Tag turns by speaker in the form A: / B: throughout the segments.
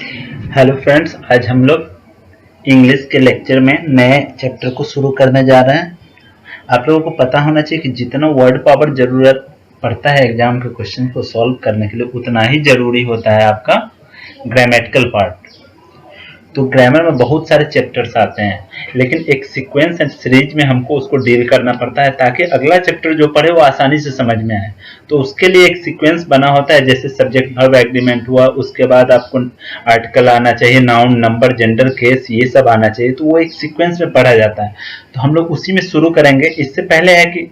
A: Hello friends, आज हम लोग इंग्लिश के लेक्चर में नए चैप्टर को शुरू करने जा रहे हैं। आप लोगों को पता होना चाहिए कि जितना वर्ड पावर ज़रूरत पड़ता है एग्जाम के क्वेश्चन को सॉल्व करने के लिए, उतना ही ज़रूरी होता है आपका ग्रामेटिकल पार्ट। तो ग्रामर में बहुत सारे चैप्टर्स आते हैं, लेकिन एक सीक्वेंस एंड सीरीज में हमको उसको डील करना पड़ता है ताकि अगला चैप्टर जो पढ़े वो आसानी से समझ में आए। तो उसके लिए एक सीक्वेंस बना होता है, जैसे सब्जेक्ट वर्ब एग्रीमेंट हुआ, उसके बाद आपको आर्टिकल आना चाहिए, नाउन, नंबर, जेंडर, केस, ये सब आना चाहिए। तो वो एक सीक्वेंस में पढ़ा जाता है। तो हम लोग उसी में शुरू करेंगे। इससे पहले है कि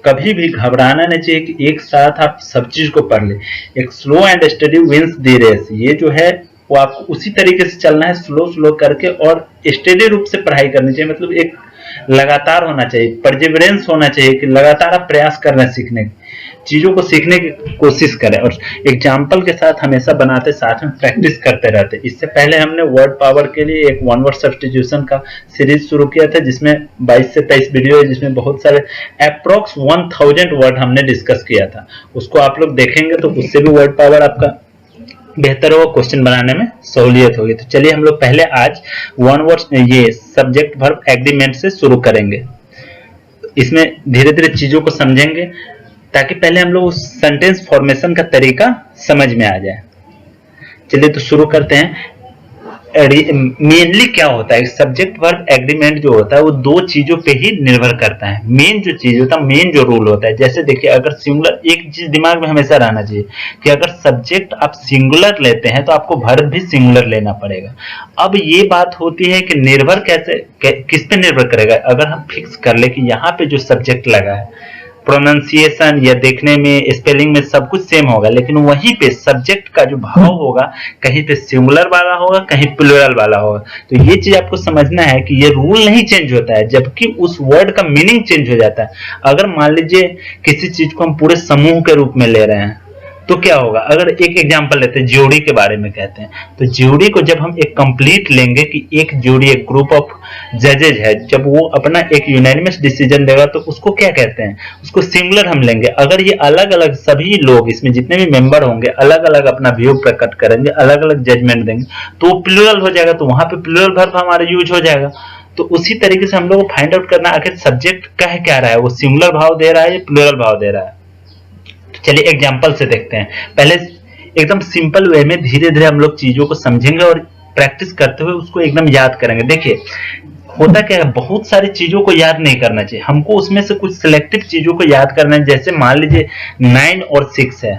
A: कभी भी घबराना नहीं चाहिए कि एक साथ आप सब चीज को पढ़ ले। एक slow and study wins the race, ये जो है वो आपको उसी तरीके से चलना है, स्लो स्लो करके, और स्टेडी रूप से पढ़ाई करनी चाहिए। मतलब एक लगातार होना चाहिए, परसिवरेंस होना चाहिए कि लगातार आप प्रयास कर रहे हैं सीखने की, चीजों को सीखने की कोशिश करें और एग्जाम्पल के साथ हमेशा बनाते, साथ में प्रैक्टिस करते रहते। इससे पहले हमने वर्ड पावर के लिए एक वन वर्ड सब्स्टिट्यूशन का सीरीज शुरू किया था, जिसमें 22 से 23 वीडियो है, जिसमें बहुत सारे अप्रोक्स 1000 वर्ड हमने डिस्कस किया था। उसको आप लोग देखेंगे तो उससे भी वर्ड पावर आपका बेहतर होगा, क्वेश्चन बनाने में सहूलियत होगी। तो चलिए हम लोग पहले आज वन वर्ड ये सब्जेक्ट वर्ब एग्रीमेंट से शुरू करेंगे। इसमें धीरे धीरे चीजों को समझेंगे ताकि पहले हम लोग उस सेंटेंस फॉर्मेशन का तरीका समझ में आ जाए। चलिए तो शुरू करते हैं। मेनली क्या होता है, सब्जेक्ट वर्ब एग्रीमेंट जो होता है वो दो चीजों पे ही निर्भर करता है। मेन जो चीज होता है, मेन जो रूल होता है, जैसे देखिए, अगर सिंगुलर, एक चीज दिमाग में हमेशा रहना चाहिए कि अगर सब्जेक्ट आप सिंगुलर लेते हैं तो आपको वर्ब भी सिंगुलर लेना पड़ेगा। अब ये बात होती है कि निर्भर कैसे, किस पे निर्भर करेगा। अगर हम फिक्स कर ले कि यहाँ पे जो सब्जेक्ट लगा है, प्रोनाउंसिएशन या देखने में, स्पेलिंग में सब कुछ सेम होगा, लेकिन वहीं पे सब्जेक्ट का जो भाव होगा, कहीं पे सिंगुलर वाला होगा, कहीं प्लूरल वाला होगा। तो ये चीज आपको समझना है कि ये रूल नहीं चेंज होता है, जबकि उस वर्ड का मीनिंग चेंज हो जाता है। अगर मान लीजिए किसी चीज को हम पूरे समूह के रूप में ले रहे हैं तो क्या होगा। अगर एक एग्जांपल लेते हैं, जोड़ी के बारे में कहते हैं, तो जोड़ी को जब हम एक कंप्लीट लेंगे कि एक जोड़ी, एक ग्रुप ऑफ जजेज है, जब वो अपना एक यूनानिमस डिसीजन देगा तो उसको क्या कहते हैं, उसको सिंगुलर हम लेंगे। अगर ये अलग अलग सभी लोग, इसमें जितने भी मेंबर होंगे, अलग अलग अपना व्यू प्रकट करेंगे, अलग अलग जजमेंट देंगे, तो वो प्लूरल हो जाएगा, तो वहां पे प्लूरल वर्ब हमारा यूज हो जाएगा। तो उसी तरीके से हम लोग को फाइंड आउट करना आखिर सब्जेक्ट कह क्या रहा है, वो सिंगुलर भाव दे रहा है या प्लूरल भाव दे रहा है। चलिए एग्जांपल से देखते हैं। पहले एकदम सिंपल वे में धीरे धीरे हम लोग चीजों को समझेंगे और प्रैक्टिस करते हुए उसको एकदम याद करेंगे। देखिए होता क्या है, बहुत सारी चीजों को याद नहीं करना चाहिए, हमको उसमें से कुछ सिलेक्टिव चीजों को याद करना है। जैसे मान लीजिए 9 और 6 है,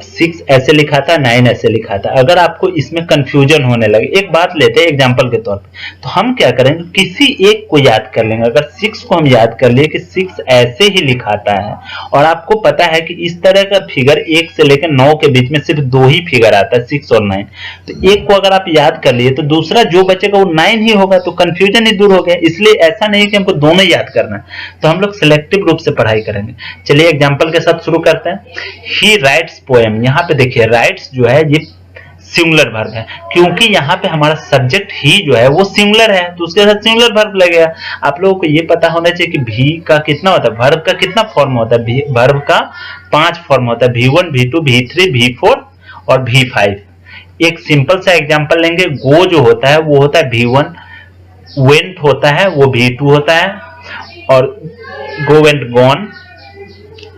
A: 6 ऐसे लिखा था, 9 ऐसे लिखा था। अगर आपको इसमें कंफ्यूजन होने लगे, एक बात लेते हैं एग्जांपल के तौर पे, तो हम क्या करेंगे, किसी एक को याद कर लेंगे। अगर 6 को हम याद कर लिए कि 6 ऐसे ही लिखाता है, और आपको पता है कि इस तरह का फिगर 1 से लेकर 9 के बीच में सिर्फ 2 ही फिगर आता है, 6 और 9। तो एक को अगर आप याद कर लिए तो दूसरा जो बचेगा वो 9 ही होगा, तो कंफ्यूजन ही दूर हो गया। इसलिए ऐसा नहीं कि हमको दोनों याद करना है, तो हम लोग सिलेक्टिव रूप से पढ़ाई करेंगे। चलिए एग्जांपल के साथ शुरू करते हैं। ही राइट्स पोएम, यहाँ पे देखिए राइट्स जो है ये सिंगुलर वर्ब है, क्योंकि यहाँ पे हमारा सब्जेक्ट ही जो है वो सिंगुलर है, तो उसके साथ सिंगुलर वर्ब लगेगा। आप लोगों को ये पता होना चाहिए कि भी का कितना होता है, वर्ब का कितना फॉर्म होता है। वर्ब का 5 फॉर्म होता है, V1, V2, V3, V4 और V5। एक सिंपल सा एग्जांपल लेंगे। गो जो होता है वो होता है V1, वेंट होता है वो V2 होता है, और गो वेंट गॉन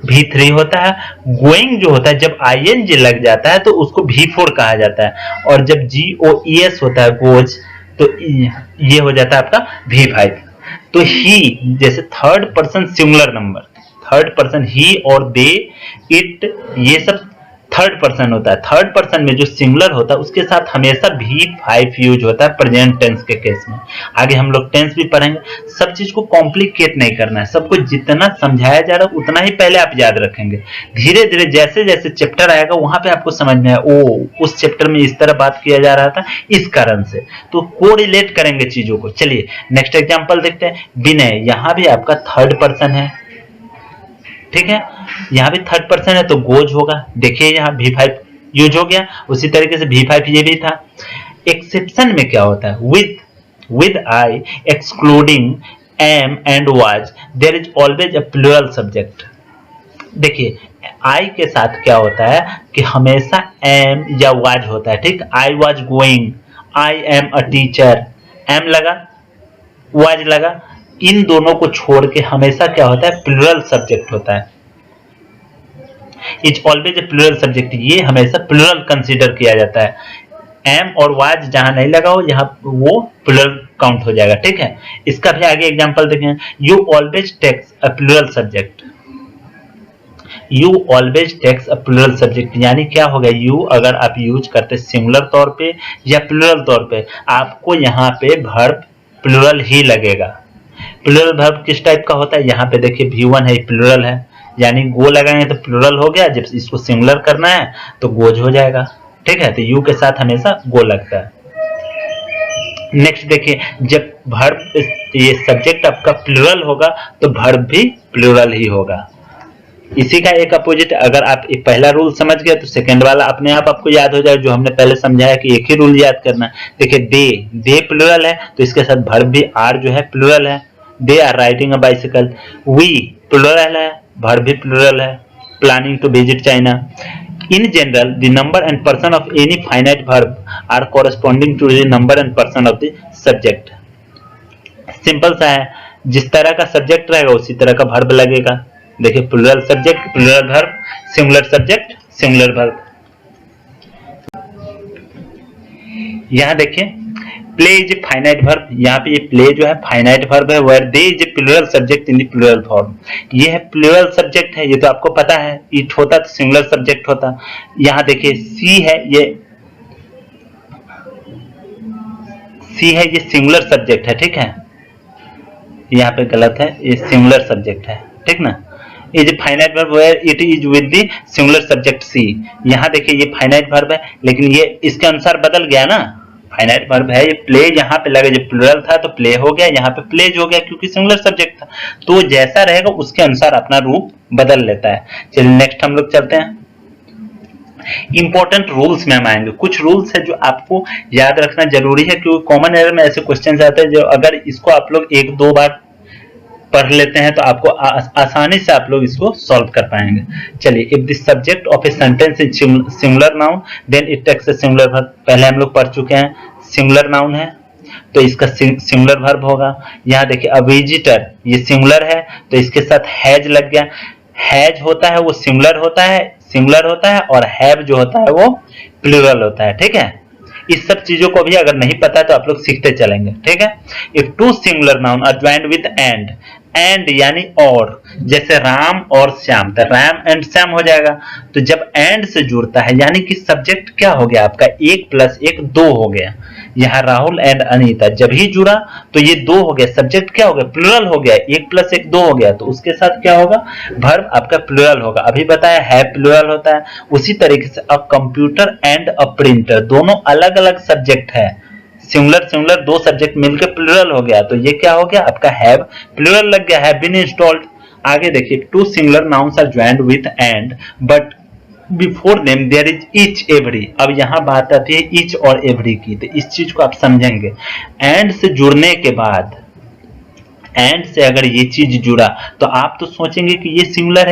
A: V3 होता है। गोइंग जो होता है, जब ING लग जाता है तो उसको V4 कहा जाता है, और जब GOES होता है, गोज, तो ये हो जाता है आपका V5। तो ही जैसे third person singular number, third person ही और दे, इट, ये सब थर्ड पर्सन होता है। थर्ड पर्सन में जो सिंगुलर होता है उसके साथ हमेशा V5 यूज होता है प्रेजेंट टेंस के केस में। आगे हम लोग टेंस भी पढ़ेंगे। सब चीज को कॉम्प्लिकेट नहीं करना है, सबको जितना समझाया जा रहा है उतना ही पहले आप याद रखेंगे। धीरे धीरे जैसे जैसे चैप्टर आएगा वहां पे आपको समझ में आए, ओ उस चैप्टर में इस तरह बात किया जा रहा था इस कारण से, तो कोरिलेट करेंगे चीजों को। चलिए नेक्स्ट एग्जांपल देखते हैं। विनय, यहाँ भी आपका थर्ड पर्सन है, ठीक है, यहाँ भी थर्ड पर्सन है तो गोज होगा। देखिए यहाँ V5 यूज हो गया, उसी तरीके से V5 ये भी था। एक्सेप्शन में क्या होता है, with I excluding am and was, there is always a plural subject. देखिए आई के साथ क्या होता है कि हमेशा एम या वाज होता है, ठीक। I was going, I am a teacher, am लगा, वाज लगा, इन दोनों को छोड़ के हमेशा क्या होता है, प्लूरल सब्जेक्ट होता है। Is always a plural subject, ये हमेशा प्लूरल कंसीडर किया जाता है। एम और वाज जहां नहीं लगा हो यहाँ वो प्लूरल काउंट हो जाएगा, ठीक है। इसका भी आगे एग्जांपल देखें, you always takes a plural subject, you always takes a plural subject, यानी क्या होगा, यू अगर आप यूज करते सिंगुलर तौर पे या प्लूरल तौर पे, आपको यहाँ पे वर्ब प्लूरल ही लगेगा। प्लूरल वर्ब किस टाइप का होता है, यहाँ पे देखिए V1 है, प्लूरल है, यानी गो लगाएंगे तो प्लूरल हो गया, जब इसको सिंगुलर करना है तो गोज हो जाएगा, ठीक है। तो यू के साथ हमेशा गो लगता है। नेक्स्ट देखिए, जब वर्ब ये सब्जेक्ट आपका प्लूरल होगा तो वर्ब भी प्लूरल ही होगा। इसी का एक अपोजिट, अगर आप एक पहला रूल समझ गए तो सेकंड वाला अपने आप आपको याद हो जाए, जो हमने पहले समझाया कि एक ही रूल याद करना है। देखिए दे प्लूरल है तो इसके साथ वर्ब भी आर जो है प्लूरल है, they are riding a bicycle. We plural है, वर्ब भी प्लूरल है, planning to visit China. In general the number and person of any finite verb are corresponding to the number and person of the subject. Simple सा है, जिस तरह का subject रहेगा उसी तरह का वर्ब लगेगा। देखिए plural subject plural verb, singular subject singular verb. यहां देखिए play is a finite verb, यहाँ पे ये प्ले जो है फाइनाइट वर्ब है, where they is a plural subject in the plural form. ये है प्लूरल सब्जेक्ट है, ये तो आपको पता है, इट होता तो सिंगुलर सब्जेक्ट होता। यहाँ देखिए सी है, ये सिंगुलर सब्जेक्ट है, ठीक है, यहाँ पे गलत है, ये सिंगुलर सब्जेक्ट है, ठीक ना। Is finite verb where it is with the singular subject सी। यहाँ देखिए ये फाइनाइट वर्ब है, लेकिन ये इसके अनुसार बदल गया ना, फाइनाइट वर्ब है, ये प्ले यहाँ पे लगा, जब प्लूरल था तो प्ले हो गया, यहाँ पे प्लेज हो गया क्योंकि सिंगुलर सब्जेक्ट था, तो जैसा रहेगा उसके अनुसार अपना रूप बदल लेता है। चलिए नेक्स्ट हम लोग चलते हैं, इंपॉर्टेंट रूल्स में हम आएंगे। कुछ रूल्स है जो आपको याद रखना जरूरी है, क्योंकि कॉमन एरर में ऐसे क्वेश्चन आते हैं जो अगर इसको आप लोग एक दो बार पढ़ लेते हैं तो आपको आसानी से आप लोग इसको सॉल्व कर पाएंगे। चलिए, if the subject of a sentence is singular noun then it takes a singular verb. पहले हम लोग पढ़ चुके हैं, सिंगुलर नाउन है तो इसका सिंगुलर वर्ब होगा। यहाँ देखिए अ विजिटर, ये सिंगुलर है तो इसके साथ हैज लग गया। हैज होता है वो सिंगुलर होता है और हैव जो होता है वो प्लूरल होता है, ठीक है। इस सब चीजों को भी अगर नहीं पता तो आप लोग सीखते चलेंगे, ठीक है। If two singular noun are joined with and यानी और, जैसे राम और श्याम, तो राम एंड श्याम हो जाएगा। तो जब एंड से जुड़ता है यानी कि सब्जेक्ट क्या हो गया आपका, 1 + 1 2 हो गया। यहाँ राहुल एंड अनीता जब ही जुड़ा तो ये 2 हो गया, सब्जेक्ट क्या हो गया, प्लूरल हो गया, 1 + 1 2 हो गया, तो उसके साथ क्या होगा, वर्ब आपका प्लूरल होगा। अभी बताया है प्लूरल होता है। उसी तरीके से a computer and a printer, दोनों अलग अलग सब्जेक्ट है, सिंगुलर 2 सब्जेक्ट मिलकर प्लूरल हो गया, तो ये क्या हो गया आपका हैव प्लूरल लग गया, हैव बीन इंस्टॉल्ड। आगे देखिए, two singular nouns are joined with and but before them there is each every. अब यहाँ बात आती है ईच और एवरी की, तो इस चीज को आप समझेंगे। एंड से जुड़ने के बाद, एंड से अगर ये चीज जुड़ा तो आप तो सोचेंगे कि ये सिंगुलर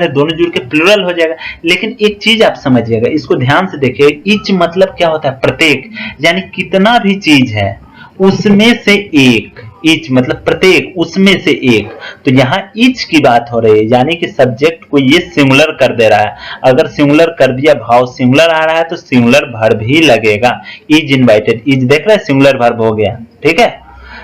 A: है, दोनों जुड़ के प्लूरल हो जाएगा। लेकिन एक चीज आप समझिएगा, इसको ध्यान से देखिए, ईच मतलब क्या होता है, प्रत्येक, यानी कितना भी चीज है उसमें से एक, ईच मतलब प्रत्येक, उसमें से एक। तो यहाँ ईच की बात हो रही है, यानी कि सब्जेक्ट को ये सिंगुलर कर दे रहा है। अगर सिंगुलर कर दिया, भाव सिंगुलर आ रहा है तो सिंगुलर वर्ब ही लगेगा। इज इनवाइटेड, इज देख रहे हैं सिंगुलर वर्ब हो गया, ठीक है।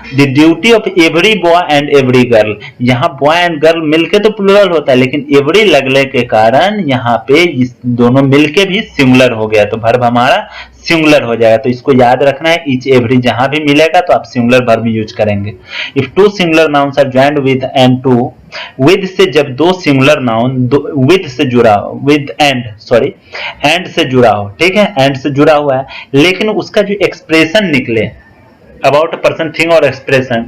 A: The duty of every boy and every girl, यहाँ बॉय एंड गर्ल मिलके तो प्लूरल होता है, लेकिन एवरी लगने के कारण यहाँ पे इस दोनों मिलके भी सिंगुलर हो गया, तो वर्ब हमारा सिंगुलर हो जाएगा। तो इसको याद रखना है, ईच एवरी जहां भी मिलेगा तो आप सिंगुलर वर्ब यूज करेंगे। If two singular nouns are joined with and to, with से जब 2 सिंगुलर नाउन विद से जुड़ा, विद एंड से जुड़ा हो, ठीक है, एंड से जुड़ा हुआ है, लेकिन उसका जो एक्सप्रेशन निकले अबाउट अ पर्सन, थिंग और expression,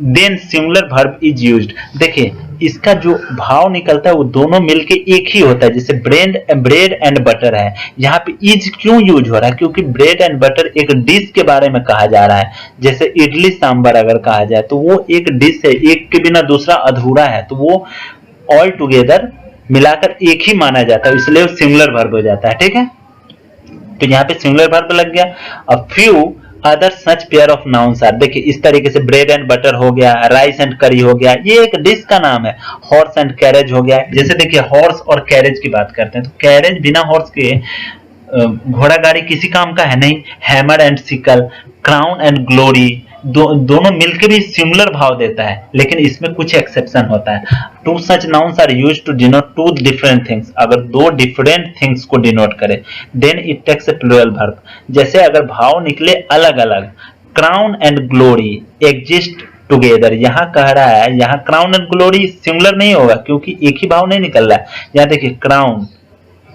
A: then singular verb is used. देखिए इसका जो भाव निकलता है वो दोनों मिलके एक ही होता है। जैसे ब्रेड एंड बटर है, यहाँ पे इज क्यों यूज हो रहा है, क्योंकि ब्रेड एंड बटर एक डिश के बारे में कहा जा रहा है। जैसे इडली सांभर अगर कहा जाए तो वो एक डिश है, एक के बिना दूसरा अधूरा है, तो वो ऑल टुगेदर मिलाकर एक ही माना जाता है, इसलिए सिंगुलर वर्ब हो जाता है, ठीक है। तो यहाँ पे सिंगुलर वर्ब लग गया। A few other such pair of nouns are, देखिए इस तरीके से ब्रेड एंड बटर हो गया, राइस एंड करी हो गया, ये एक डिश का नाम है। हॉर्स एंड कैरेज हो गया, जैसे देखिए हॉर्स और कैरेज की बात करते हैं तो कैरेज बिना हॉर्स के, घोड़ा गाड़ी किसी काम का है नहीं। Hammer and sickle, crown and glory, दोनों मिलकर भी सिमिलर भाव देता है, लेकिन इसमें कुछ एक्सेप्शन होता है। Two such nouns are used to denote two different things, अगर दो डिफरेंट थिंग्स को डिनोट करे then it takes a plural verb, जैसे अगर भाव निकले अलग अलग। Crown and glory exist together, यहाँ कह रहा है यहाँ क्राउन एंड ग्लोरी सिमिलर नहीं होगा क्योंकि एक ही भाव नहीं निकल रहा है। यहाँ देखिए क्राउन,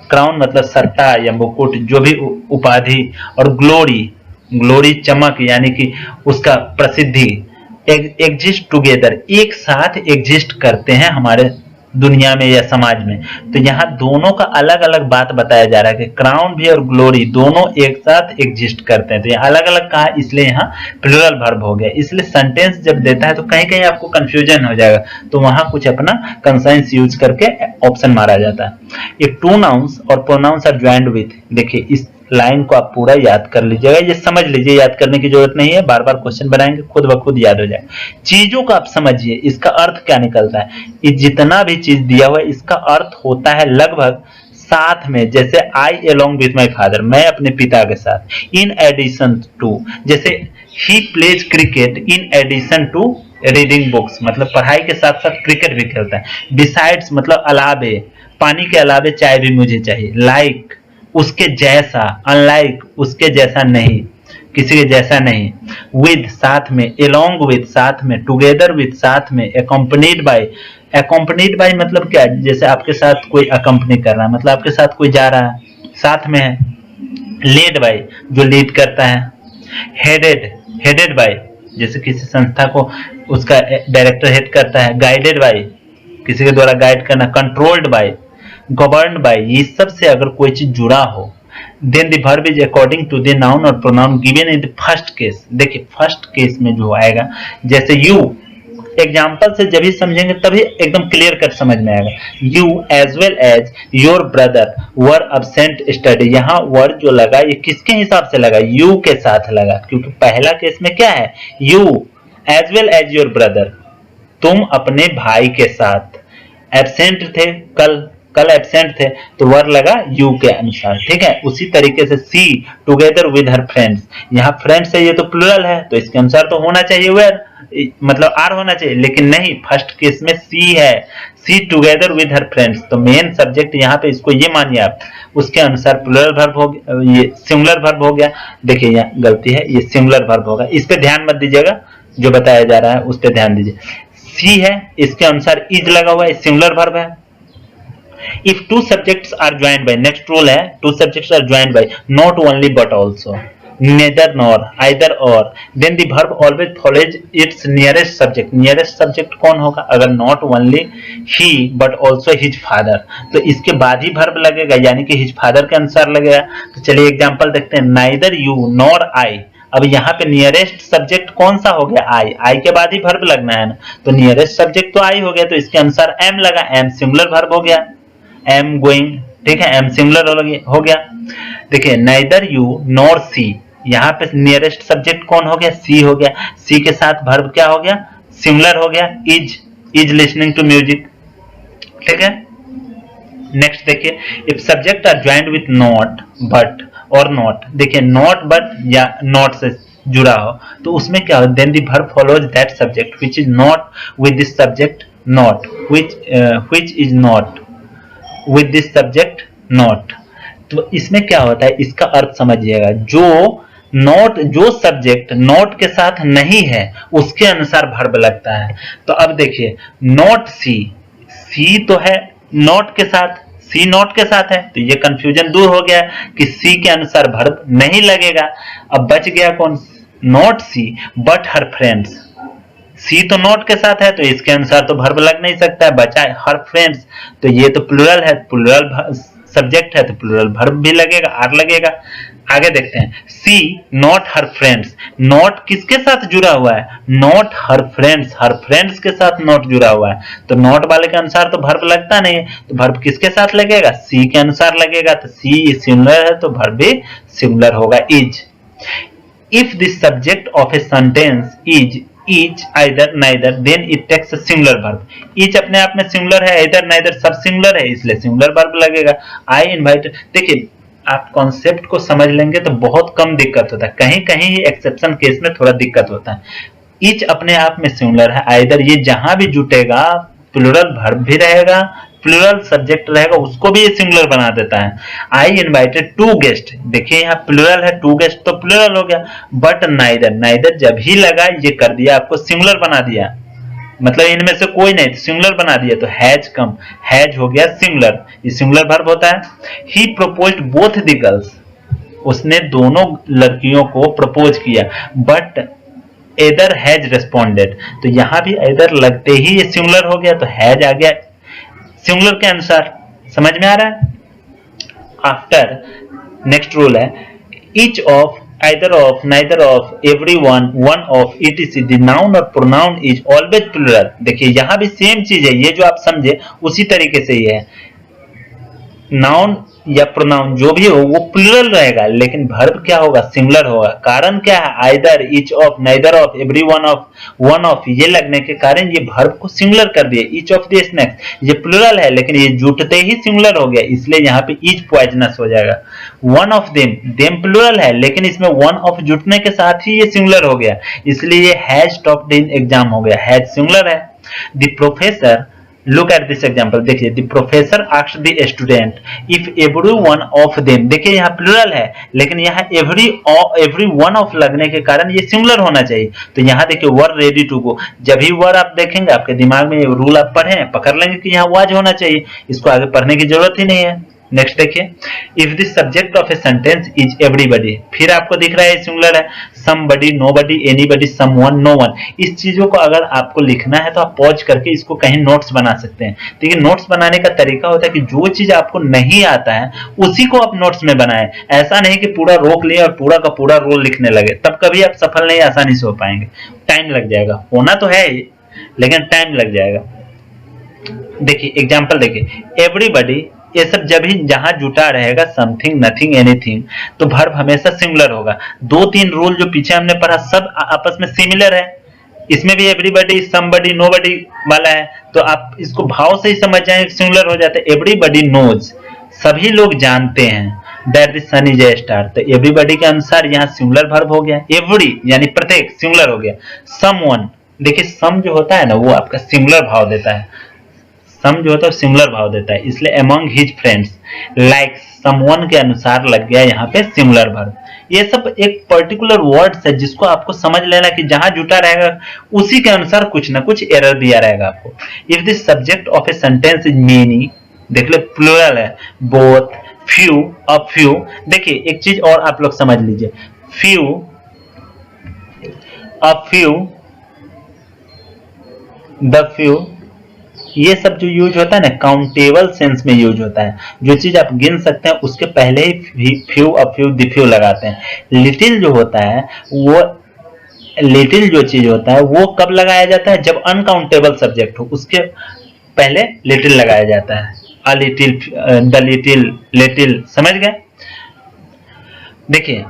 A: क्राउन मतलब सट्टा या मुकुट, जो भी उपाधि, और ग्लोरी, ग्लोरी चमक यानी कि उसका प्रसिद्धि। एग्जिस्ट टुगेदर, एक साथ एग्जिस्ट करते हैं हमारे दुनिया में या समाज में। तो यहाँ दोनों का अलग अलग बात बताया जा रहा है कि क्राउन भी और ग्लोरी दोनों एक साथ एग्जिस्ट करते हैं। तो यहाँ अलग अलग कहा इसलिए यहाँ प्लूरल वर्ब हो गया। इसलिए सेंटेंस जब देता है तो कहीं कहीं आपको कंफ्यूजन हो जाएगा, तो वहां कुछ अपना कंसाइंस यूज करके ऑप्शन मारा जाता है। ये टू नाउन्स और प्रोनाउंस आर ज्वाइंड विथ, देखिए इस लाइन को आप पूरा याद कर लीजिएगा, ये समझ लीजिए, याद करने की जरूरत नहीं है, बार बार क्वेश्चन बनाएंगे खुद ब खुद याद हो जाए। चीजों का आप समझिए इसका अर्थ क्या निकलता है। ये जितना भी चीज दिया हुआ है इसका अर्थ होता है लगभग साथ में, जैसे I along with my father, मैं अपने पिता के साथ। इन एडिशन टू, जैसे he plays cricket in addition to reading books, मतलब पढ़ाई के साथ साथ क्रिकेट भी खेलता है। बिसाइड्स मतलब अलावे, पानी के अलावे चाय भी मुझे चाहिए। लाइक उसके जैसा, अनलाइक उसके जैसा नहीं, किसी के जैसा नहीं। विद साथ में, एलोंग विद साथ में, टुगेदर विद साथ में, अकम्पनीड बाय, अकम्पनीड बाय मतलब क्या, जैसे आपके साथ कोई अकम्पनी कर रहा है, मतलब आपके साथ कोई जा रहा है, साथ में है। लेड बाय जो लीड करता है। हेडेड, हेडेड बाय जैसे किसी संस्था को उसका डायरेक्टर हेड करता है। गाइडेड बाय किसी के द्वारा गाइड करना। कंट्रोल्ड बाय, गवर्न बाय, ये सब से अगर कोई चीज जुड़ा हो then the verb is according to the noun और pronoun given in the first case. देखिए फर्स्ट केस में जो आएगा, जैसे यू, एग्जाम्पल से जब ही समझेंगे तभी एकदम क्लियर कट समझ में आएगा। You as well as your brother were absent study, यहाँ वर्ड जो लगा ये किसके हिसाब से लगा, यू के साथ लगा, क्योंकि पहला केस में क्या है, you as well as your brother, तुम अपने भाई के साथ। एब्सेंट थे, कल एब्सेंट थे तो वर्ड लगा यू के अनुसार, ठीक है। उसी तरीके से she together with her friends, यहाँ फ्रेंड्स है ये तो प्लूरल है तो इसके अनुसार तो होना चाहिए वेयर, मतलब आर होना चाहिए, लेकिन नहीं, फर्स्ट केस में सी है। She together with her friends, तो मेन सब्जेक्ट यहाँ पे इसको ये मानिए आप, उसके अनुसार प्लूरल वर्ब हो गया, ये सिंगुलर वर्ब हो गया। देखिए यहाँ गलती है, ये सिंगुलर वर्ब होगा, इस पे ध्यान मत दीजिएगा, जो बताया जा रहा है उस पे ध्यान दीजिए। सी है, इसके अनुसार इज लगा हुआ है, सिंगुलर वर्ब है। If two subjects are joined by, next rule है, two subjects are joined by not only but also, neither nor, either or, then the verb always follows its nearest subject. nearest subject कौन होगा, अगर not only he but also his father, तो इसके बाद ही verb लगेगा, यानी कि his father के अनुसार लगेगा। तो चलिए एग्जांपल देखते हैं, neither you nor I, अब यहाँ पे नियरेस्ट सब्जेक्ट कौन सा हो गया, आई, आई के बाद ही वर्ब लगना है ना, तो नियरेस्ट सब्जेक्ट तो आई हो गया, तो इसके अनुसार एम लगा, एम सिंगुलर वर्ब हो गया, एम गोइंग, ठीक है, एम सिंगुलर हो गया। देखिए नाइदर यू नॉर सी, यहाँ पे नियरेस्ट सब्जेक्ट कौन हो गया, सी हो गया, सी के साथ वर्ब क्या हो गया, सिंगुलर हो गया, इज लिसनिंग टू म्यूजिक, ठीक है। नेक्स्ट देखिए, if subject are joined with not but और नॉट, देखिए नॉट बट या नॉट से जुड़ा हो तो उसमें क्या हो, then the verb follows that subject which is not with this subject not, which is not with this subject not. तो इसमें क्या होता है, इसका अर्थ समझिएगा, जो नॉट, जो सब्जेक्ट नॉट के साथ नहीं है उसके अनुसार वर्ब लगता है। तो अब देखिए नॉट सी, सी तो है नॉट के साथ, सी नॉट के साथ है, तो ये कंफ्यूजन दूर हो गया कि सी के अनुसार वर्ब नहीं लगेगा। अब बच गया कौन, not she but her friends, she तो नॉट के साथ है तो इसके अनुसार तो वर्ब लग नहीं सकता है, बचा है हर फ्रेंड्स, तो ये तो प्लूरल है, प्लूरल सब्जेक्ट है तो प्लूरल वर्ब भी लगेगा, आर लगेगा। आगे देखते हैं, सी नॉट हर फ्रेंड्स, नॉट किसके साथ जुड़ा हुआ है, not her friends, her friends के साथ नॉट जुड़ा हुआ है, तो नॉट वाले के अनुसार तो वर्ब लगता नहीं है, तो वर्ब किसके साथ लगेगा, सी के अनुसार लगेगा, तो सी सिंगुलर है तो वर्ब भी सिंगुलर होगा, is. If the subject of a sentence is each either neither then it takes a singular verb। each अपने आप में सिंगुलर है, either neither सब सिंगुलर है, इसलिए सिंगुलर वर्ब लगेगा। आई इनवाइट, देखिए आप कॉन्सेप्ट को समझ लेंगे तो बहुत कम दिक्कत होता है, कहीं कहीं एक्सेप्शन केस में थोड़ा दिक्कत होता है। ईच अपने आप में सिंगुलर है, आइदर ये जहां भी जुटेगा प्लूरल वर्ब भी रहेगा, प्लूरल सब्जेक्ट रहेगा, उसको भी ये सिंगुलर बना देता है। आई इनवाइटेड टू गेस्ट, देखिए यहाँ प्लूरल है, टू गेस्ट तो प्लूरल हो गया। बट नाइदर, नाइदर जब ही लगा ये कर दिया, आपको सिंगुलर बना दिया, मतलब इनमें से कोई नहीं, सिंगुलर बना दिया। तो हैज कम, हैज हो गया सिंगुलर, ये सिंगुलर वर्ब होता है। ही प्रपोज्ड बोथ द गर्ल्स, उसने दोनों लड़कियों को प्रपोज किया। बट एदर हैज रेस्पोंडेड, तो यहां भी एदर लगते ही ये सिंगुलर हो गया, तो हैज आ गया सिंगुलर के अनुसार। समझ में आ रहा है? आफ्टर नेक्स्ट रूल है each of, either of, neither of, everyone, one of, etc, the noun और pronoun is always plural। देखिए यहां भी सेम चीज है, ये जो आप समझे उसी तरीके से ही है। नाउन या प्रोनाउन जो भी हो वो प्लूरल रहेगा, लेकिन वर्ब क्या होगा? सिंगुलर होगा। कारण क्या है? Either, each of, neither of, every one of, one of, ये लगने के कारण ये वर्ब को सिंगुलर कर दिए। ईच ऑफ द स्नैक्स, ये प्लूरल है लेकिन ये जुटते ही सिंगुलर हो गया, इसलिए यहाँ पे ईच पॉइजनस हो जाएगा। One of them, them plural है लेकिन इसमें वन ऑफ जुटने के साथ ही ये सिंगुलर हो गया, इसलिए ये हैज टॉप्ड इन एग्जाम हो गया, हैज सिंगुलर है। The professor, look at this example, देखिए the professor asked the student if every one of them, देखिए यहाँ प्लूरल है लेकिन यहाँ every one of लगने के कारण ये सिंगुलर होना चाहिए। तो यहाँ देखिए वर रेडी टू गो, जब भी वर आप देखेंगे आपके दिमाग में रूल आप पढ़े पकड़ लेंगे कि यहाँ वाज होना चाहिए, इसको आगे पढ़ने की जरूरत ही नहीं है। नेक्स्ट देखिए if the subject of a sentence is everybody, फिर आपको दिख रहा है सिंगुलर है, somebody, nobody, anybody, someone, no one. इस चीजों को अगर आपको लिखना है तो आप पॉज करके इसको कहीं नोट्स बना सकते हैं। देखिए नोट्स बनाने का तरीका होता है कि जो चीज आपको नहीं आता है उसी को आप नोट्स में बनाएं, ऐसा नहीं कि पूरा रोक लिए और पूरा का पूरा रोल लिखने लगे, तब कभी आप सफल नहीं आसानी से हो पाएंगे, टाइम लग जाएगा। होना तो है ही लेकिन टाइम लग जाएगा। देखिए एग्जाम्पल देखिए एवरीबॉडी, ये सब जब ही जहां जुटा रहेगा समथिंग, नथिंग, एनीथिंग, तो वर्ब हमेशा सिंगुलर होगा। दो तीन रूल जो पीछे हमने पढ़ा सब आपस में सिमिलर है, इसमें भी एवरीबॉडी, समबडी, नोबडी वाला है, तो आप इसको भाव से ही समझ जाएंगे सिंगुलर हो जाता है। एवरीबॉडी नोज, सभी लोग जानते हैं, that the sun is a star, तो एवरीबॉडी के अनुसार यहाँ सिंगुलर वर्ब हो गया। एवरी यानी प्रत्येक, सिंगुलर हो गया। समवन, देखिए सम जो होता है ना वो आपका सिंगुलर भाव देता है, सम जो होता है सिंगुलर भाव देता है, इसलिए among his friends, like someone के अनुसार लग गया यहाँ पे सिंगुलर वर्ब। ये सब एक पर्टिकुलर वर्ड्स है जिसको आपको समझ लेना कि जहां जुटा रहेगा उसी के अनुसार कुछ ना कुछ एरर दिया रहेगा आपको। If the subject of a sentence is many, देख ले प्लूरल है, बोथ, फ्यू, अ फ्यू। देखिए एक चीज और आप लोग समझ लीजिए, few, a few, the few, ये सब जो यूज होता है ना काउंटेबल सेंस में यूज होता है, जो चीज आप गिन सकते हैं उसके पहले ही few, a few, the few लगाते हैं। लिटिल जो होता है वो, लिटिल जो चीज होता है वो कब लगाया जाता है? जब अनकाउंटेबल सब्जेक्ट हो उसके पहले लिटिल लगाया जाता है। A little, the little, little, समझ गए? देखिए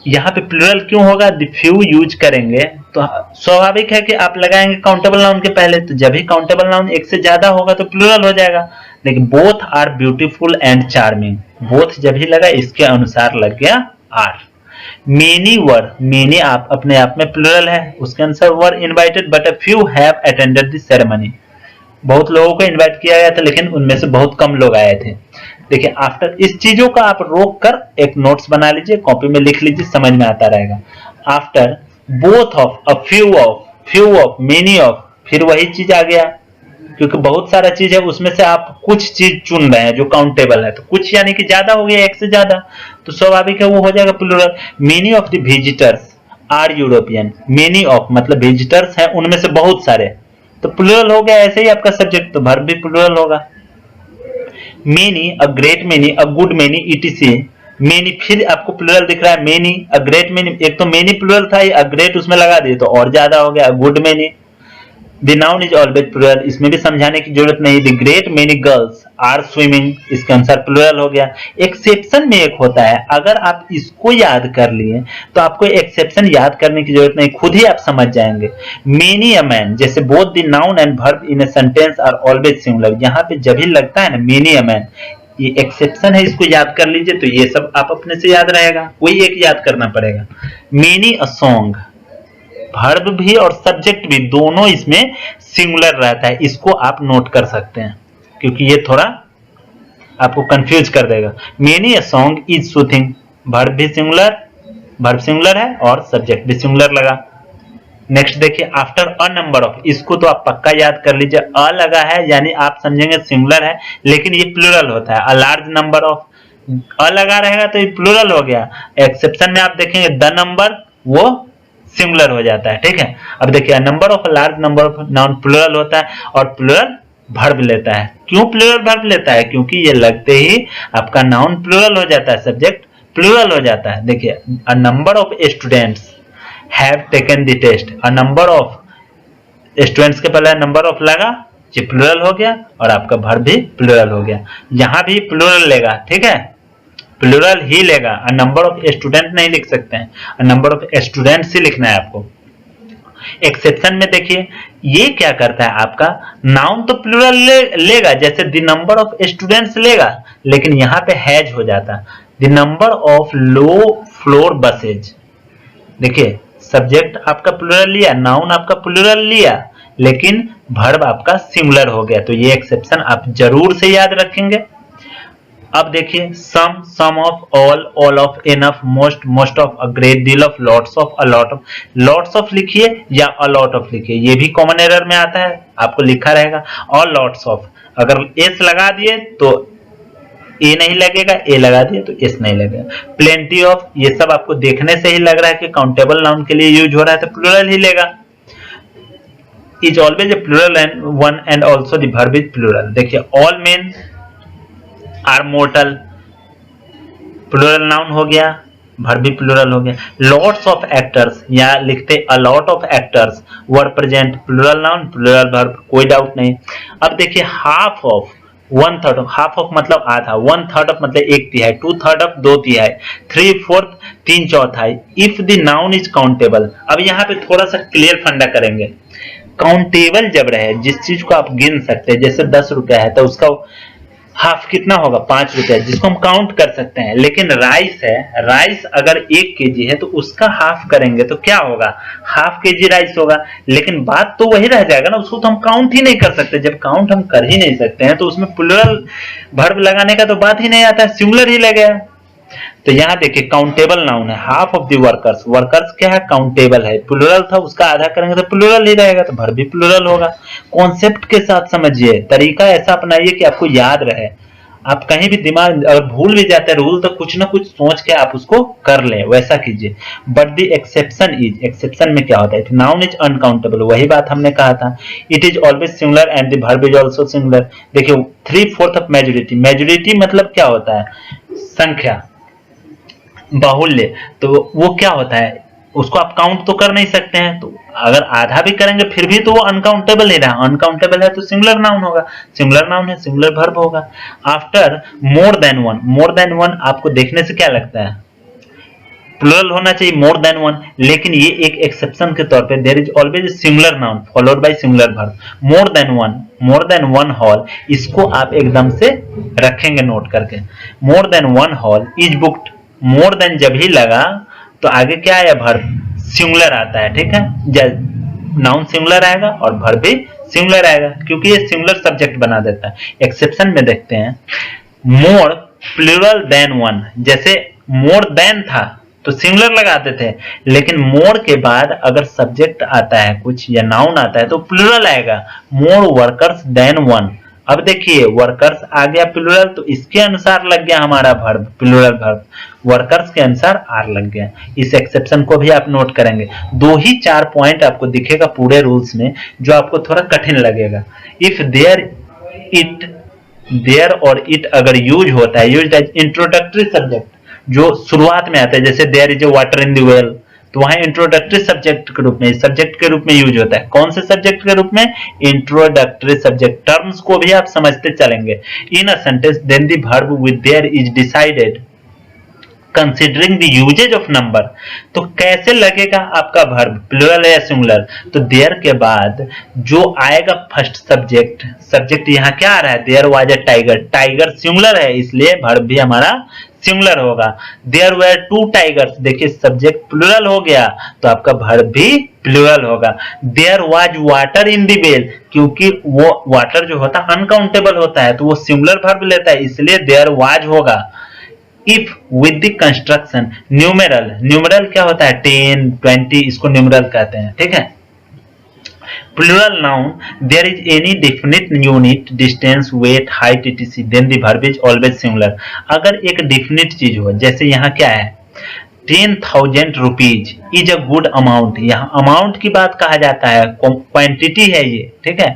A: यहाँ पे प्लूरल क्यों होगा? द फ्यू यूज करेंगे तो स्वाभाविक है कि आप लगाएंगे काउंटेबल नाउन के पहले, तो जब भी काउंटेबल नाउन एक से ज्यादा होगा तो प्लूरल हो जाएगा। लेकिन both are beautiful and charming, both जब ही लगा इसके अनुसार लग गया आर। मेनी वर, मेनी आप अपने आप में प्लूरल है, उसके अनुसार were invited but a few have attended the ceremony, बहुत लोगों को इनवाइट किया गया था लेकिन उनमें से बहुत कम लोग आए थे। देखिए आफ्टर, इस चीजों का आप रोक कर एक नोट्स बना लीजिए, कॉपी में लिख लीजिए, समझ में आता रहेगा। After both of, a few of, few of, many of, फिर वही चीज आ गया, क्योंकि बहुत सारा चीज है उसमें से आप कुछ चीज चुन रहे हैं जो काउंटेबल है, तो कुछ यानी कि ज्यादा हो गया, एक से ज्यादा, तो स्वाभाविक है वो हो जाएगा plural. Many of the visitors are European, many of मतलब विजिटर्स हैं उनमें से बहुत सारे, तो प्लूरल हो गया। ऐसे ही आपका सब्जेक्ट तो वर्ब भी प्लूरल होगा। Many, a great many, a good many, etc, many, फिर आपको प्लूरल दिख रहा है मेनी, अ ग्रेट मेनी, एक तो मेनी प्लूरल था, अ ग्रेट उसमें लगा दिए तो और ज्यादा हो गया, good many, the noun is always plural, इसमें भी समझाने की जरूरत नहीं। The great many girls are swimming, इसके अनुसार प्लूरल हो गया। एक्सेप्शन में एक होता है, अगर आप इसको याद कर लिए तो आपको एक्सेप्शन याद करने की जरूरत नहीं, खुद ही आप समझ जाएंगे। मेनी अ मैन, जैसे both the noun and verb in a sentence are always similar, यहाँ पे जब भी लगता है ना मेनी अ मैन, ये एक्सेप्शन है, इसको याद कर लीजिए तो ये सब आप अपने से याद रहेगा, कोई एक याद करना पड़ेगा। मेनी अ सॉन्ग, वर्ब भी और सब्जेक्ट भी दोनों इसमें सिंगुलर रहता है, इसको आप नोट कर सकते हैं क्योंकि ये थोड़ा आपको कंफ्यूज कर देगा। Many a song is soothing, verb भी सिंगुलर, वर्ब सिंगुलर है और सब्जेक्ट भी सिंगुलर लगा। नेक्स्ट देखिए, आफ्टर अ नंबर ऑफ, इसको तो आप पक्का याद कर लीजिए, अ लगा है यानी आप समझेंगे सिंगुलर है, लेकिन ये प्लूरल होता है। अ लार्ज नंबर ऑफ, अ लगा रहेगा तो ये प्लूरल हो गया। एक्सेप्शन में आप देखेंगे द नंबर, वो सिंगुलर हो जाता है, ठीक है। अब देखिए, number of large number of noun plural होता है और प्लूरल वर्ब लेता है। क्यों प्लूरल वर्ब लेता है? क्योंकि ये लगते ही आपका नाउन प्लूरल हो जाता है, सब्जेक्ट प्लूरल हो जाता है। देखिए, a number of students have taken the test, a number of students के पहले नंबर ऑफ लगा, ये प्लूरल हो गया और आपका वर्ब भी प्लूरल हो गया। यहां भी प्लूरल लेगा, ठीक है, प्लूरल ही लेगा, अ नंबर ऑफ स्टूडेंट नहीं लिख सकते हैं, अ नंबर ऑफ स्टूडेंट्स ही लिखना है आपको। एक्सेप्शन में देखिए, ये क्या करता है, आपका नाउन तो प्लूरल लेगा, जैसे द नंबर ऑफ स्टूडेंट्स लेगा, लेकिन यहाँ पे हैज हो जाता, the number of low floor buses. देखिए, सब्जेक्ट आपका प्लूरल लिया, नाउन आपका प्लूरल लिया, लेकिन वर्ब आपका सिंगुलर हो गया, तो ये एक्सेप्शन आप जरूर से याद रखेंगे। अब देखिए, some, some of, all of, enough, most, most of, a great deal of, lots of, a lot of. Lots of लिखिए या अ लॉट ऑफ लिखिए, ये भी कॉमन एरर में आता है, आपको लिखा रहेगा और लॉट्स ऑफ। अगर एस लगा दिए तो ए नहीं लगेगा, ए लगा दिए तो एस नहीं लगेगा। प्लेंटी ऑफ, ये सब आपको देखने से ही लग रहा है कि काउंटेबल नाउन के लिए यूज हो रहा है, तो प्लूरल ही लेगा। Is always a plural and one and also the verb is plural. देखिए, all men are mortal, plural noun हो गया, वर्ब भी प्लूरल हो गया। लॉट्स ऑफ एक्टर्स, या लिखते a lot of actors were present, plural noun plural verb, कोई doubt नहीं। अब देखिए, half of, one third of, half of मतलब आधा, वन थर्ड ऑफ मतलब एक तिहाई, टू थर्ड ऑफ दो तिहाई, थ्री फोर्थ तीन चौथाई। If the noun is countable, अब यहाँ पे थोड़ा सा क्लियर फंडा करेंगे। काउंटेबल जब रहे, जिस चीज को आप गिन सकते हैं, जैसे 10 रुपया है तो उसका हाफ कितना होगा, 5 रुपया, जिसको हम काउंट कर सकते हैं। लेकिन राइस है, राइस अगर 1 केजी है तो उसका हाफ करेंगे तो क्या होगा, हाफ केजी राइस होगा। लेकिन बात तो वही रह जाएगा ना, उसको तो हम काउंट ही नहीं कर सकते। जब काउंट हम कर ही नहीं सकते हैं तो उसमें प्लूरल वर्ब लगाने का तो बात ही नहीं आता, सिंगुलर ही लगेगा। तो यहाँ देखिए, काउंटेबल नाउन है, half of the workers, workers क्या है, काउंटेबल है, प्लूरल था, उसका आधा करेंगे तो प्लूरल ही रहेगा, तो वर्ब भी प्लूरल होगा। कॉन्सेप्ट के साथ समझिए, तरीका ऐसा अपनाइए कि आपको याद रहे। आप कहीं भी दिमाग अगर भूल भी जाते हैं रूल, तो कुछ ना कुछ सोच के आप उसको कर लें, वैसा कीजिए। But the exception is, exception में क्या होता है, नाउन इज अनकाउंटेबल, वही बात हमने कहा था। It is always singular and the verb is also singular. देखिए, 3/4 ऑफ मेजोरिटी, मेजोरिटी मतलब क्या होता है, संख्या, बाहुल्य, तो वो क्या होता है, उसको आप काउंट तो कर नहीं सकते हैं, तो अगर आधा भी करेंगे फिर भी तो वो अनकाउंटेबल ही रहा, अनकाउंटेबल है तो सिंगुलर नाउन होगा, सिंगुलर नाउन है सिंगुलर वर्ब होगा। आफ्टर मोर देन वन, मोर देन वन आपको देखने से क्या लगता है, प्लूरल होना चाहिए, मोर देन वन, लेकिन ये एक एक्सेप्शन के तौर पे, there is always singular noun followed by singular verb. More than one hall, इसको आप एकदम से रखेंगे नोट करके। More than one hall is booked, more than जब ही लगा तो आगे क्या आया, वर्ब सिंगुलर आता है, ठीक है, नाउन सिंगुलर आएगा और वर्ब भी सिंगुलर आएगा, क्योंकि ये सिंगुलर सब्जेक्ट बना देता है। एक्सेप्शन में देखते हैं, मोर प्लूरल देन वन, जैसे मोर देन था तो सिंगुलर लगाते थे, लेकिन मोर के बाद अगर सब्जेक्ट आता है कुछ या नाउन आता है तो प्लूरल आएगा, मोर वर्कर्स देन वन। अब देखिए, वर्कर्स आ गया प्लूरल, तो इसके अनुसार लग गया हमारा वर्ब, प्लूरल वर्ब, वर्कर्स के अनुसार आर लग गया। इस एक्सेप्शन को भी आप नोट करेंगे। 2 ही 4 पॉइंट आपको दिखेगा पूरे रूल्स में जो आपको थोड़ा कठिन लगेगा। इफ देयर, इट, देयर और इट अगर यूज होता है, यूज एज इंट्रोडक्टरी सब्जेक्ट, जो शुरुआत में आता है, जैसे there is a water in the well, तो वहां इंट्रोडक्टरी सब्जेक्ट के रूप में, सब्जेक्ट के रूप में यूज होता है। कौन से सब्जेक्ट के रूप में? Introductory subject. टर्म्स को भी आप समझते चलेंगे। In a sentence then the verb with there is decided considering the usage of number. तो कैसे लगेगा आपका वर्ब, प्लूरल है या सिंगुलर? तो देयर के बाद जो आएगा फर्स्ट सब्जेक्ट, सब्जेक्ट यहाँ क्या आ रहा है? There was a tiger, tiger singular है इसलिए वर्ब भी हमारा सिंगुलर होगा। देयर वेयर टू टाइगर्स, देखिए सब्जेक्ट प्लूरल हो गया तो आपका वर्ब भी प्लूरल होगा। There was water in the well, क्योंकि वो वाटर जो होता है अनकाउंटेबल होता है तो वो सिंगुलर वर्ब लेता है इसलिए देयर वाज होगा। If with the construction numeral, numeral क्या होता है? 10, 20, इसको न्यूमेरल कहते हैं, ठीक है। Plural noun there is any definite unit, distance, weight, height etc then the verb is always singular. अगर एक डेफिनिट चीज हो, जैसे यहाँ क्या है? 10,000 rupees is a good amount, यहाँ अमाउंट की बात कहा जाता है, क्वांटिटी है ये, ठीक है।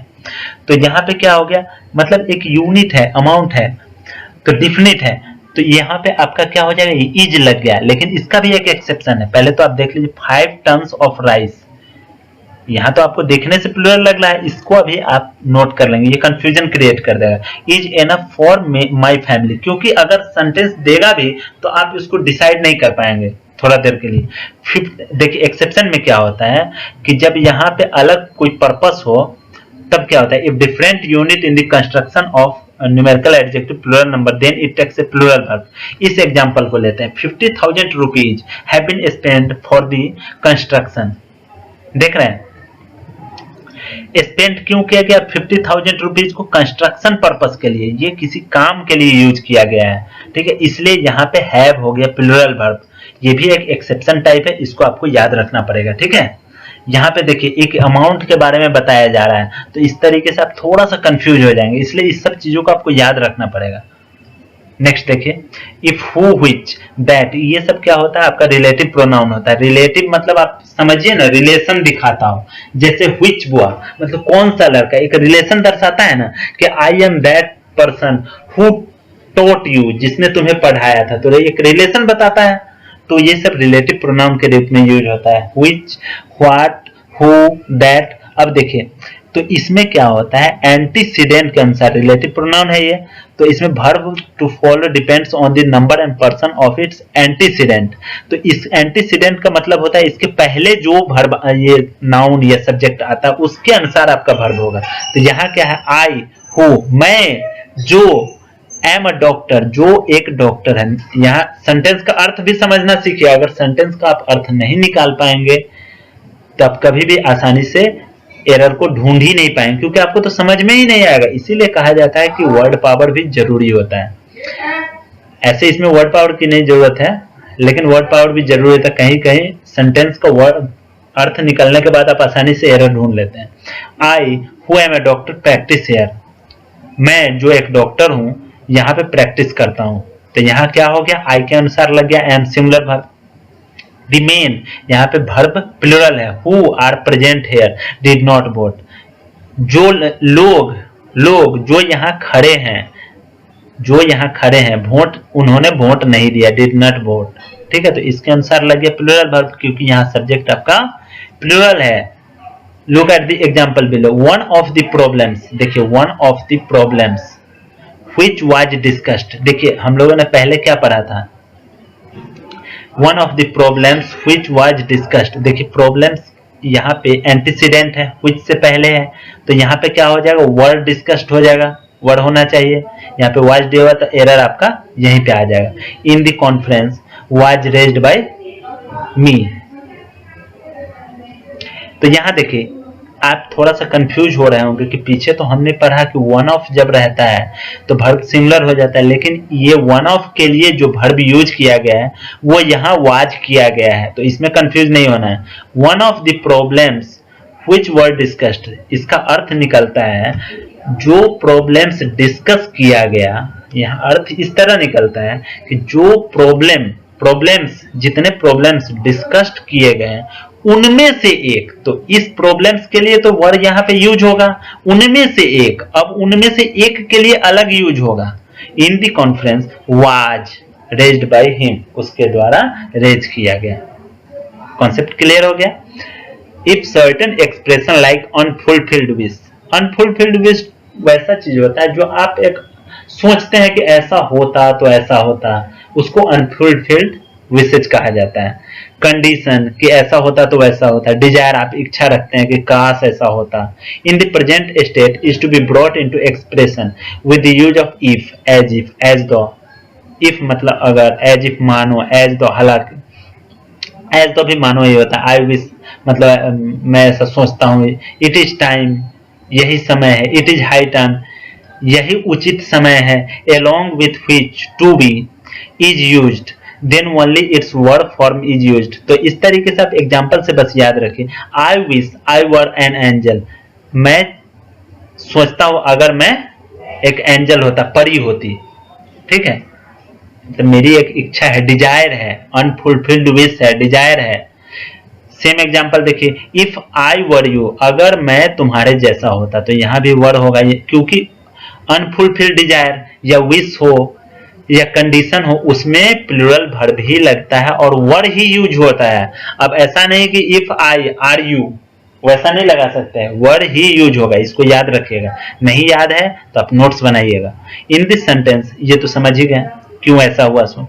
A: तो यहाँ पे क्या हो गया? मतलब एक यूनिट है, अमाउंट है, तो डेफिनिट है, तो यहाँ पे आपका क्या हो जाएगा? इज लग गया। लेकिन इसका भी एक एक्सेप्शन है, पहले तो आप देख लीजिए 5 टन्स ऑफ राइस, यहाँ तो आपको देखने से प्लूरल लग रहा है, इसको अभी आप नोट कर लेंगे, ये कंफ्यूजन क्रिएट कर देगा। Is enough for my family, क्योंकि अगर सेंटेंस देगा भी तो आप इसको डिसाइड नहीं कर पाएंगे थोड़ा देर के लिए। फिफ्थ देखिए एक्सेप्शन में क्या होता है कि जब यहाँ पे अलग कोई पर्पस हो तब क्या होता है? If different unit in the construction of numerical adjective plural number then it takes a plural verb. इस एग्जांपल को लेते हैं। 50,000 rupees have been spent for the construction. देख रहे हैं स्पेंड क्यों किया गया? 50,000 रुपीज को कंस्ट्रक्शन पर्पस के लिए, ये किसी काम के लिए यूज किया गया है, ठीक है, इसलिए यहाँ पे हैव हो गया प्लूरल वर्ब। ये भी एक एक्सेप्शन टाइप है, इसको आपको याद रखना पड़ेगा, ठीक है। यहाँ पे देखिए एक अमाउंट के बारे में बताया जा रहा है तो इस तरीके से आप थोड़ा सा कंफ्यूज हो जाएंगे, इसलिए इस सब चीजों को आपको याद रखना पड़ेगा। नेक्स्ट देखिए इफ, हु, व्हिच, दैट, ये सब क्या होता है? आपका रिलेटिव प्रोनाउन होता है। रिलेटिव मतलब आप समझिए ना, रिलेशन दिखाता हो। जैसे व्हिच बॉय मतलब कौन सा लड़का, एक रिलेशन दर्शाता है ना कि I am that person who taught you, जिसने तुम्हें पढ़ाया था, तो एक रिलेशन बताता है। तो ये सब रिलेटिव प्रोनाउन के रूप में यूज होता है। Which, what, who, that. अब देखिए तो इसमें क्या होता है? एंटीसीडेंट के अनुसार रिलेटिव प्रोनाउन है ये, तो इसमें verb to follow depends on the number and person of its antecedent. तो इस एंटीसीडेंट का मतलब होता है इसके पहले जो वर्ब, ये नाउन या सब्जेक्ट आता है उसके अनुसार आपका वर्ब होगा। तो यहाँ क्या है? आई, हु, मैं, जो, एम अ डॉक्टर, जो एक डॉक्टर है। यहाँ सेंटेंस का अर्थ भी समझना सीखिए। अगर सेंटेंस का आप अर्थ नहीं निकाल पाएंगे तो आप कभी भी आसानी से एरर को ढूंढ ही नहीं पाएंगे, क्योंकि आपको तो समझ में ही नहीं आएगा। इसीलिए कहा जाता है कि वर्ड पावर भी जरूरी होता है। ऐसे इसमें वर्ड पावर की नहीं जरूरत है, लेकिन वर्ड पावर भी जरूरी होता है। कहीं कहीं सेंटेंस का वर्ड अर्थ निकलने के बाद आप आसानी से एरर ढूंढ लेते हैं। I who am a doctor practice here, मैं जो एक डॉक्टर हूं यहाँ पे प्रैक्टिस करता हूं। तो यहाँ क्या हो गया? आई के अनुसार लग गया एम, सिंगुलर वर्ब। रिमेन, यहाँ पे वर्ब प्लूरल है। Who are present here, did not vote, जो लोग जो यहाँ खड़े हैं, वोट उन्होंने वोट नहीं दिया, डिड नॉट वोट, ठीक है। तो इसके अनुसार लग गया प्लूरल वर्ब, क्योंकि यहाँ सब्जेक्ट आपका प्लूरल है। Look at the example below. One of the problems, देखिए one of the problems which was discussed. देखिए हम लोगों ने पहले क्या पढ़ा था? One of the problems which was discussed. देखिए प्रॉब्लम्स यहाँ पे एंटीसीडेंट है, व्हिच से पहले है, तो यहाँ पे क्या हो जाएगा? वर्ड डिस्कस्ड हो जाएगा, वर्ड होना चाहिए। यहाँ पे वाज दिया हुआ तो एरर आपका यहीं पे आ जाएगा। In the conference was raised by me. तो यहाँ देखिए आप थोड़ा सा कंफ्यूज हो रहे होंगे कि पीछे तो हमने पढ़ा कि वन ऑफ जब रहता है तो वर्ब सिंगुलर हो जाता है, लेकिन ये वन ऑफ के लिए जो वर्ब यूज किया गया है वो यहाँ वाज किया गया है, तो इसमें कंफ्यूज नहीं होना है। One of the problems which were discussed, इसका अर्थ निकलता है जो प्रॉब्लम्स डिस्कस किया गया। यहाँ अर्थ इस तरह निकलता है कि जो प्रॉब्लम्स जितने प्रॉब्लम्स डिस्कस्ड किए गए उनमें से एक, तो इस प्रॉब्लम्स के लिए तो वर्ड यहाँ पे यूज होगा उनमें से एक, अब उनमें से एक के लिए अलग यूज होगा। इन the conference was raised by him, उसके द्वारा रेज किया गया। कॉन्सेप्ट क्लियर हो गया। If certain expression like unfulfilled wish, unfulfilled wish वैसा चीज होता है जो आप एक सोचते हैं कि ऐसा होता तो ऐसा होता, उसको अनफुलफिल्ड विशेज कहा जाता है। कंडीशन कि ऐसा होता तो वैसा होता। डिजायर आप इच्छा रखते हैं कि काश ऐसा होता। In the present state is to be brought into expression with the use of if, as if, as though. If मतलब अगर, एज इफ मानो, एज दो हालांकि, एज दो भी मानो ही होता है। आई विश मतलब मैं ऐसा सोचता हूँ। इट इज टाइम, यही समय है। इट इज हाई टाइम, यही उचित समय है। along with which to be is used then only its verb form is used। तो इस तरीके से आप एग्जाम्पल से बस याद रखिए। I wish I were an angel, मैं सोचता हूं अगर मैं एक एंजल होता, परी होती। ठीक है, तो मेरी एक इच्छा है, डिजायर है, अनफुलफिल्ड विश है, डिजायर है। सेम एग्जाम्पल देखिए, इफ आई वर यू, अगर मैं तुम्हारे जैसा होता, तो यहां भी वर होगा क्योंकि अनफुलफिल्ड डिजायर या विश हो या कंडीशन हो उसमें प्लूरल वर्ब ही लगता है और वर ही यूज होता है। अब ऐसा नहीं कि इफ आई आर यू, वैसा नहीं लगा सकते हैं, वर ही यूज होगा, इसको याद रखिएगा। नहीं याद है तो आप नोट्स बनाइएगा। इन दिस सेंटेंस, ये तो समझ ही गए क्यों ऐसा हुआ। So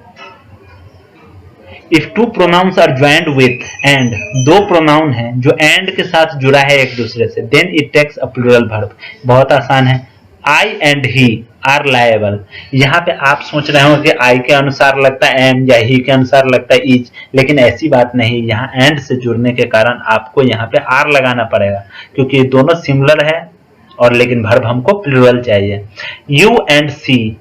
A: if two pronouns are joined with and, दो प्रोनाउन है जो एंड के साथ जुड़ा है एक दूसरे से, then it takes a plural verb. बहुत आसान है। I and he are liable, यहाँ पे आप सोच रहे हो कि आई के अनुसार लगता है एम या ही के अनुसार लगता है इज, लेकिन ऐसी बात नहीं। यहाँ एंड से जुड़ने के कारण आपको यहाँ पे आर लगाना पड़ेगा क्योंकि दोनों सिमिलर है और लेकिन वर्ब हमको प्लूरल चाहिए। यू एंड सी,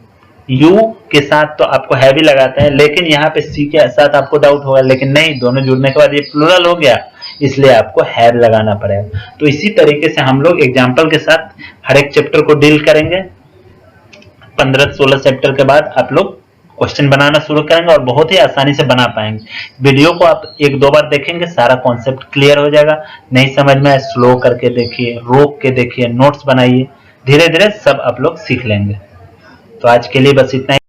A: यू के साथ तो आपको हैवी लगाते हैं, लेकिन यहाँ पे सी के साथ आपको डाउट होगा, लेकिन नहीं, दोनों जुड़ने के बाद ये प्लूरल हो गया, इसलिए आपको हैव लगाना पड़ेगा। तो इसी तरीके से हम लोग एग्जाम्पल के साथ हर एक चैप्टर को डील करेंगे। 15-16 चैप्टर के बाद आप लोग क्वेश्चन बनाना शुरू करेंगे और बहुत ही आसानी से बना पाएंगे। वीडियो को आप 1-2 बार देखेंगे, सारा कॉन्सेप्ट क्लियर हो जाएगा। नहीं समझ में आए स्लो करके देखिए, रोक के देखिए, नोट्स बनाइए, धीरे धीरे सब आप लोग सीख लेंगे। तो आज के लिए बस इतना ही।